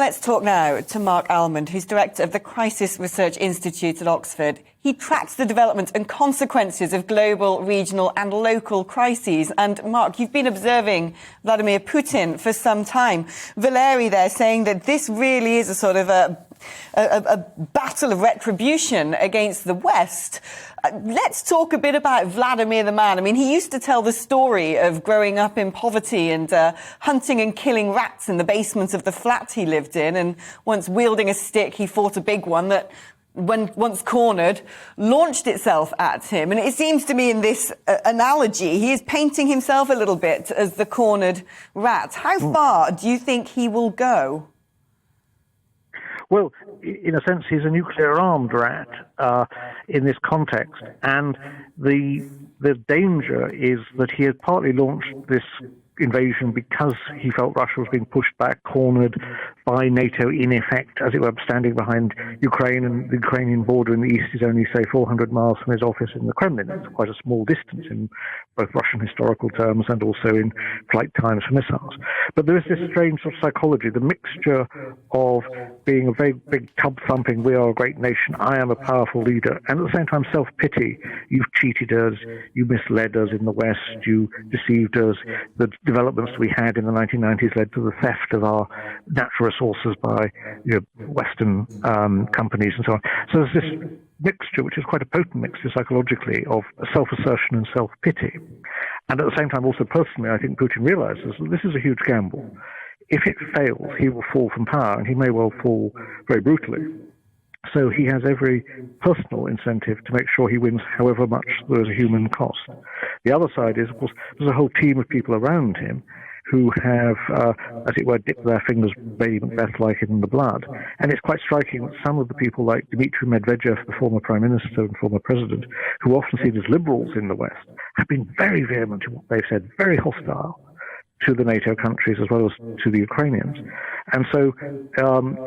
Let's talk now to Mark Almond, who's director of the Crisis Research Institute at Oxford. He tracks the development and consequences of global, regional and local crises. And Mark, you've been observing Vladimir Putin for some time. Valery there saying that this really is a sort of a battle of retribution against the West. Let's talk a bit about Vladimir the man. I mean, he used to tell the story of growing up in poverty and hunting and killing rats in the basement of the flat he lived in. And once wielding a stick, he fought a big one that, when once cornered, launched itself at him. And it seems to me in this analogy, he is painting himself a little bit as the cornered rat. How far do you think he will go? Well, in a sense, he's a nuclear-armed rat in this context, and the danger is that he had partly launched this invasion because he felt Russia was being pushed back, cornered by NATO, in effect, as it were, standing behind Ukraine, and the Ukrainian border in the east is only, say, 400 miles from his office in the Kremlin. It's quite a small distance in both Russian historical terms and also in flight times for missiles. But there is this strange sort of psychology, the mixture of being a very big tub-thumping, we are a great nation, I am a powerful leader, and at the same time self-pity. You've cheated us, you misled us in the West, you deceived us, the developments we had in the 1990s led to the theft of our natural resources by Western companies and so on. So there's this mixture, which is quite a potent mixture psychologically, of self-assertion and self-pity. And at the same time, also personally, I think Putin realizes that this is a huge gamble. If it fails, he will fall from power, and he may well fall very brutally. So he has every personal incentive to make sure he wins however much there is a human cost. The other side is, of course, there's a whole team of people around him who have, as it were, dipped their fingers, Lady Macbeth-like, in the blood. And it's quite striking that some of the people like Dmitry Medvedev, the former prime minister and former president, who are often seen as liberals in the West, have been very vehement in what they've said, very hostile to the NATO countries as well as to the Ukrainians. And so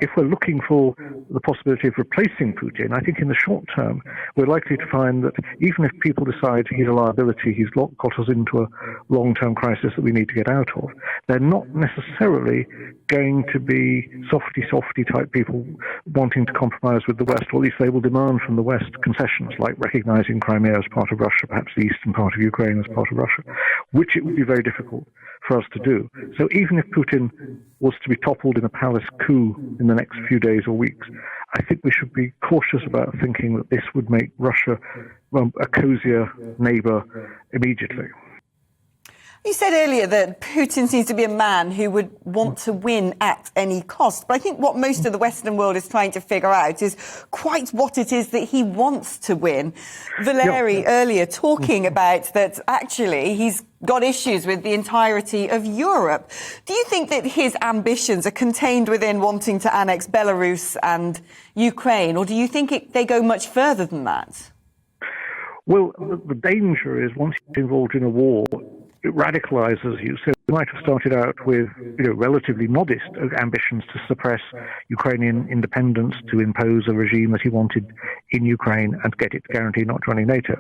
if we're looking for the possibility of replacing Putin, I think in the short term, we're likely to find that even if people decide he's a liability, he's got us into a long-term crisis that we need to get out of, they're not necessarily going to be softy type people wanting to compromise with the West, or at least they will demand from the West concessions, like recognizing Crimea as part of Russia, perhaps the eastern part of Ukraine as part of Russia, which it would be very difficult for us to do. So even if Putin was to be toppled in a palace coup in the next few days or weeks, I think we should be cautious about thinking that this would make Russia a cozier neighbor immediately. You said earlier that Putin seems to be a man who would want to win at any cost. But I think what most of the Western world is trying to figure out is quite what it is that he wants to win. Valery earlier talking about that actually he's got issues with the entirety of Europe. Do you think that his ambitions are contained within wanting to annex Belarus and Ukraine, or do you think they go much further than that? Well, the danger is once you're involved in a war, it radicalizes you. So you might have started out with relatively modest ambitions to suppress Ukrainian independence, to impose a regime that he wanted in Ukraine and get it to guarantee not joining NATO.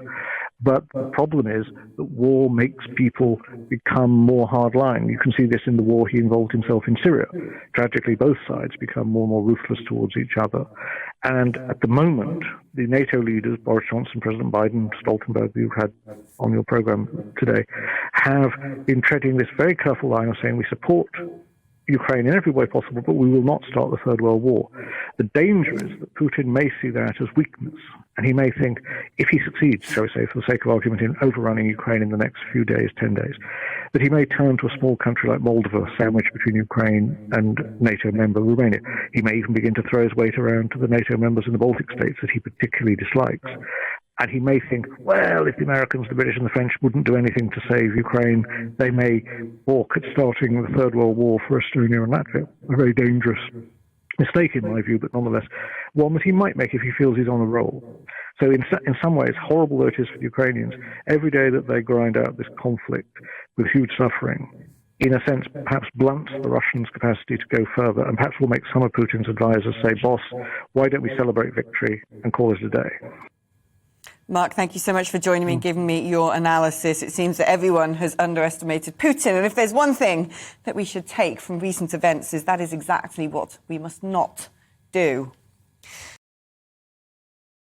But the problem is that war makes people become more hardline. You can see this in the war he involved himself in Syria. Tragically, both sides become more and more ruthless towards each other. And at the moment, the NATO leaders, Boris Johnson, President Biden, Stoltenberg, you've had on your program today, have been treading this very careful line of saying we support Ukraine in every way possible, but we will not start the Third World War. The danger is that Putin may see that as weakness, and he may think if he succeeds, shall we say, for the sake of argument, in overrunning Ukraine in the next few days, 10 days, that he may turn to a small country like Moldova, sandwiched between Ukraine and NATO member Romania. He may even begin to throw his weight around to the NATO members in the Baltic states that he particularly dislikes. And he may think, well, if the Americans, the British and the French wouldn't do anything to save Ukraine, they may balk at starting the Third World War for Estonia and Latvia. A very dangerous mistake in my view, but nonetheless one that he might make if he feels he's on a roll. So in some ways, horrible though it is for the Ukrainians, every day that they grind out this conflict with huge suffering, in a sense, perhaps blunts the Russians' capacity to go further, and perhaps will make some of Putin's advisors say, boss, why don't we celebrate victory and call it a day? Mark, thank you so much for joining me and giving me your analysis. It seems that everyone has underestimated Putin. And if there's one thing that we should take from recent events, is that is exactly what we must not do.